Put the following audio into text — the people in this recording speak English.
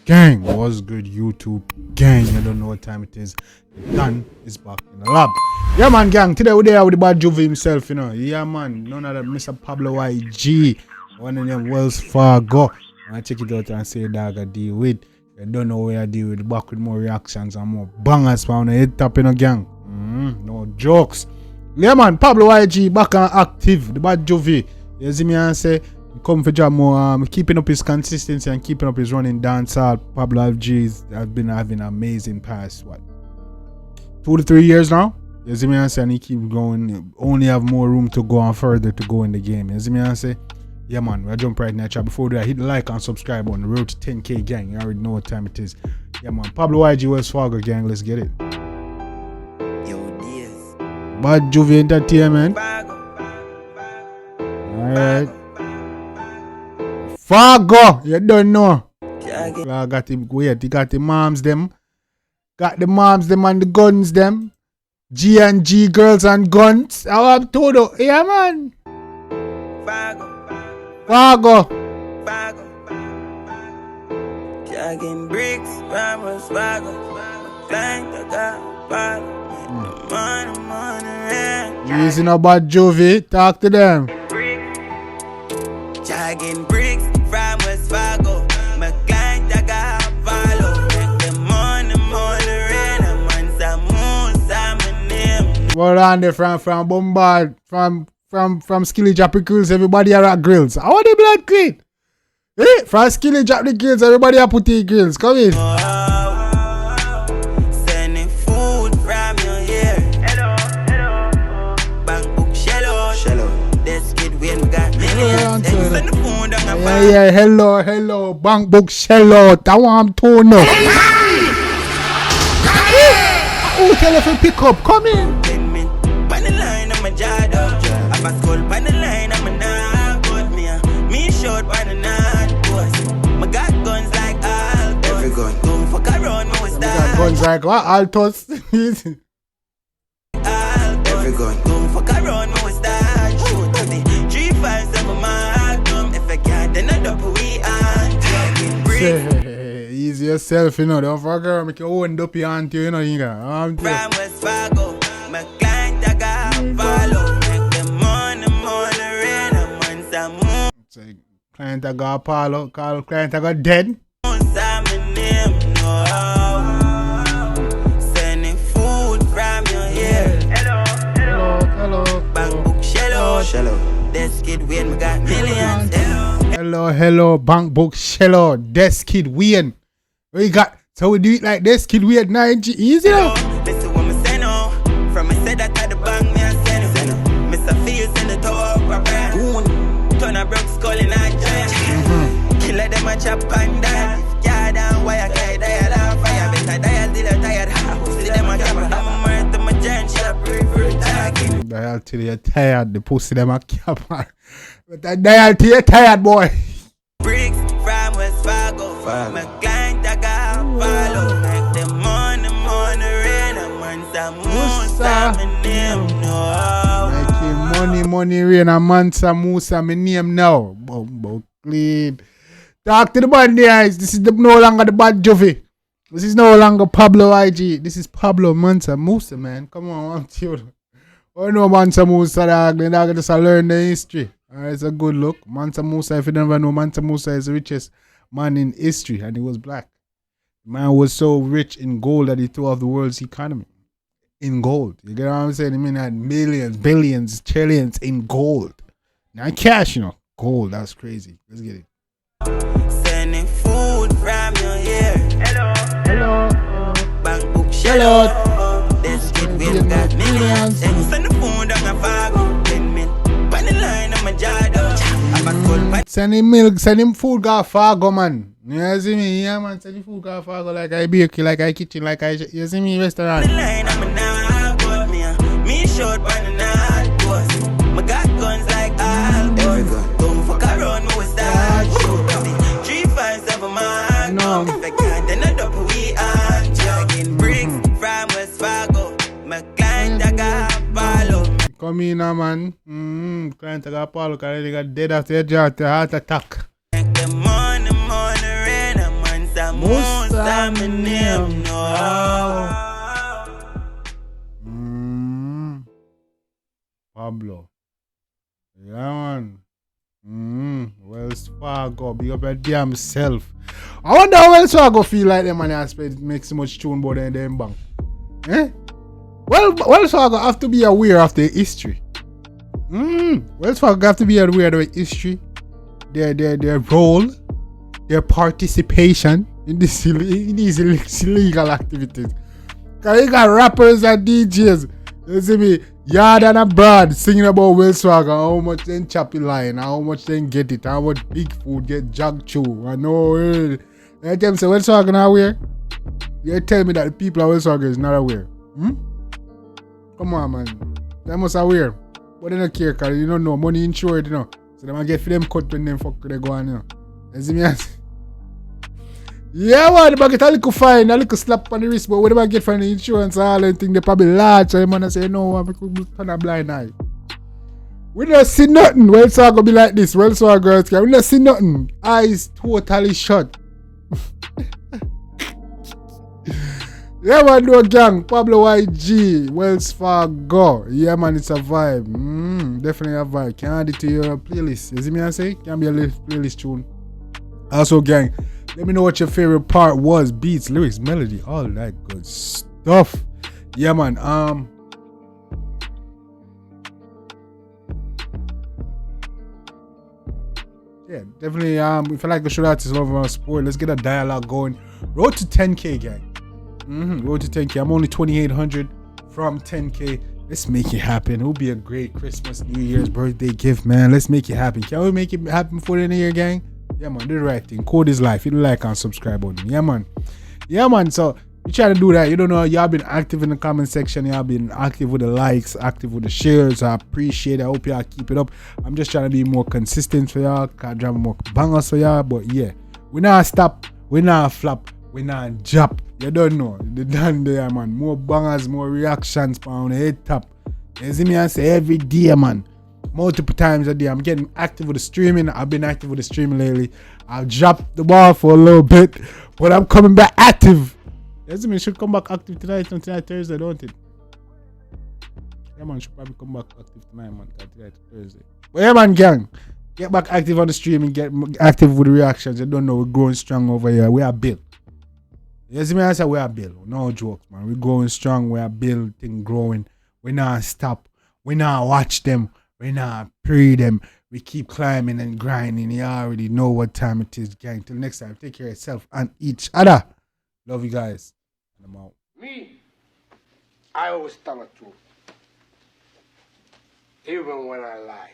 Gang. What's good, YouTube gang? I don't know what time it is. Dan is back in the lab. Yeah, man, gang. Today we're there with the bad Juvie himself, you know. Yeah, man. None of that Mr. Pablo 𝐎𝐍. One of them Wells Fargo. And I check it out and say, dog, I deal with. You don't know where I deal with. Back with more reactions and more bangers from the head top, you know, gang. No jokes. Yeah, man. Pablo 𝐎𝐍 back and active. The bad Juvie. You see me and say, come for job more, keeping up his consistency and keeping up his running dancehall. Pablo 𝐎𝐍 has been having an amazing past, 2 to 3 years now? You see me and say, and he keep going, only have more room to go and further to go in the game. You see me and say, yeah, man, we'll jump right in that chat. Before that, hit the like and subscribe on the road to 10K, gang. You already know what time it is. Yeah, man, Pablo 𝐎𝐍, Wells Fargo, gang. Let's get it. Yo, dears. Bad Juvie Entertainment. Alright. Fargo, you don't know. I got him weird. He got the moms them. Got the moms them and the guns them. G&G girls and guns. How I'm told you. Yeah, man. Fargo. Jagging bricks, Ramos, Fargo. Using about Juvie. Talk to them. Jagging bricks from West Fargo. My client I got follow. Make the money rain. I'm on some moose, I'm a name. Well on there from Bombard, from Skilly Drop the Grills, everybody are at grills. How are the blood clean? Eh? From Skilly Drop the Grills, everybody are putting grills. Come in. Sending food from your hair. Hello. Bank book shallow. This kid we got millions. Send the phone down a yeah, hello. Bank book shallow. That one I'm told no. Oh, tell if you pick up. Come in. Pan the line, I'm a jado. I'm a skull pan the line, I'm a narcos. Me short by the narcos. My got guns like Altos. Every gun. Don't fuck around, me with that. Guns like what? Altos. Every gun. Don't fuck around, me with that. Shoot to the 357 Magnum. If I can't, then I double we easy yourself, you know. Don't fuck around, make your own dopey auntie, you know. You got. From West Fargo. My client I got follow. Make the money rain. I'm on some moon. Say, client I got Pablo. Call client I got dead. Sending food from your hair. Hello. Bank book shallow. This kid Wayne, we got millions. Hello. Bank book shallow. This kid Wayne. We got. So we do it like this kid Wayne 90 easy now. This is what me say now. From me say that at the bank me a send. Mr. Fields in the tower prepare. Turn a broke skull in a giant. Killer them a chop and die. Yeah, down wire guy dial on fire. Better dial till you're tired. See them a chop. I'm a murder to my giant shop. Dial till you're tired. The pussy them a cap. But that dial till you're tired, boy. Bricks from West Fargo. My client I got follow. Make the money rain. I'm on some moose. I'm a name now. Money rain a Mansa Musa, my name now. Bumbo clean. Talk to the band guys. This is no longer the bad Juvie. This is no longer Pablo 𝐎𝐍. This is Pablo Mansa Musa, man. Come on, I'm you. Oh no, Mansa Musa, dog. They dog just learn the history. Alright, it's a good look. Mansa Musa, if you never know, Mansa Musa is the richest man in history, and he was black. The man was so rich in gold that he threw off the world's economy. In gold. You get what I'm saying? I mean, had millions, billions, trillions in gold. Not cash, you know. Gold, that's crazy. Let's get it. Sending food from your hair. Hello. Bank book shallow. This kid we got millions. Send the phone down a Fargo. 10 mil. Pan the line, I'm a jado. I'm a skull. Send him milk, send him food, got Fargo, man. You see me? Yeah, man. Send him food, got Fargo, like I bake, like I kitchen, like I. You see me, restaurant. The line, I'm a narcos. Me short by the narcos. My got guns like Altos. Don't fuck around, me with that. Shoot to the 357 Magnum. If I can't, then I double we Jagging bricks from West Fargo. My client I got follow. come in, man. Client got Pablo, because they got dead after your jaw, the heart attack. The morning, rain, a man's a most I'm in him, no. Pablo. Yeah, man. Wells Fargo, big up your damn self. I wonder how Wells Fargo feel like them man aspect make so much tune about them bank. Eh? Well, Wells Fargo have to be aware of their history. Wells Fargo have to be aware of their history, their role, their participation in these illegal activities. Cause you got rappers and DJs, you see me, yard and abroad singing about Wells Fargo, how much they chop in line, how much they get it, how much big food get jug chew. I know. I tell them say Wells Fargo not aware. You tell me that the people of Wells Fargo is not aware. Come on, man. They must aware. But they don't care, because you don't know. Money insured, you know. So they might get for them cut when them fuck they go on, you know. You see me? Yeah, man. They get a little fine, a little slap on the wrist, but what they get from the insurance and all and thing, they probably large. So they might say, no, I'm going to turn a blind eye. We don't see nothing. Wells Fargo be like this. Wells Fargo, we don't see nothing. Eyes totally shut. Yeah, man, no gang. Pablo 𝐎𝐍, Wells Fargo. Yeah, man, it's a vibe. Definitely a vibe. Can add it to your playlist. You see me I say? Can be a playlist tune. Also, gang, let me know what your favorite part was. Beats, lyrics, melody, all that good stuff. Yeah, man. Yeah, definitely. If I like the show artists love our sport, let's get a dialogue going. Road to 10K, gang. Road to 10K. I'm only 2,800 from 10K. Let's make it happen. It'll be a great Christmas, New Year's, birthday gift, man. Let's make it happen. Can we make it happen before the end of the year, gang? Yeah, man. Do the right thing. Code is life. Hit the like and subscribe button. Yeah, man. Yeah, man. So you try to do that. You don't know. Y'all been active in the comment section. Y'all been active with the likes, active with the shares. I appreciate it. I hope y'all keep it up. I'm just trying to be more consistent for y'all. Can't drop more bangers for y'all. But yeah, we not stop. We not flop. We not drop. You don't know. The done there, man. More bangers, more reactions on the head top. You see me I say every day, man. Multiple times a day. I'm getting active with the streaming. I've been active with the streaming lately. I've dropped the ball for a little bit, but I'm coming back active. You see me? Should come back active tonight and tonight Thursday, don't it? Yeah, man. Should probably come back active tonight, man. Tonight Thursday. But yeah, man, gang. Get back active on the stream and get active with the reactions. You don't know, we're growing strong over here. We are built. You see me? I say we are built. No jokes, man. We're going strong. We are built and growing. We not stop. We not watch them. We not pray them. We keep climbing and grinding. You already know what time it is, gang. Till next time, take care of yourself and each other. Love you guys. And I'm out. Me, I always tell the truth. Even when I lie.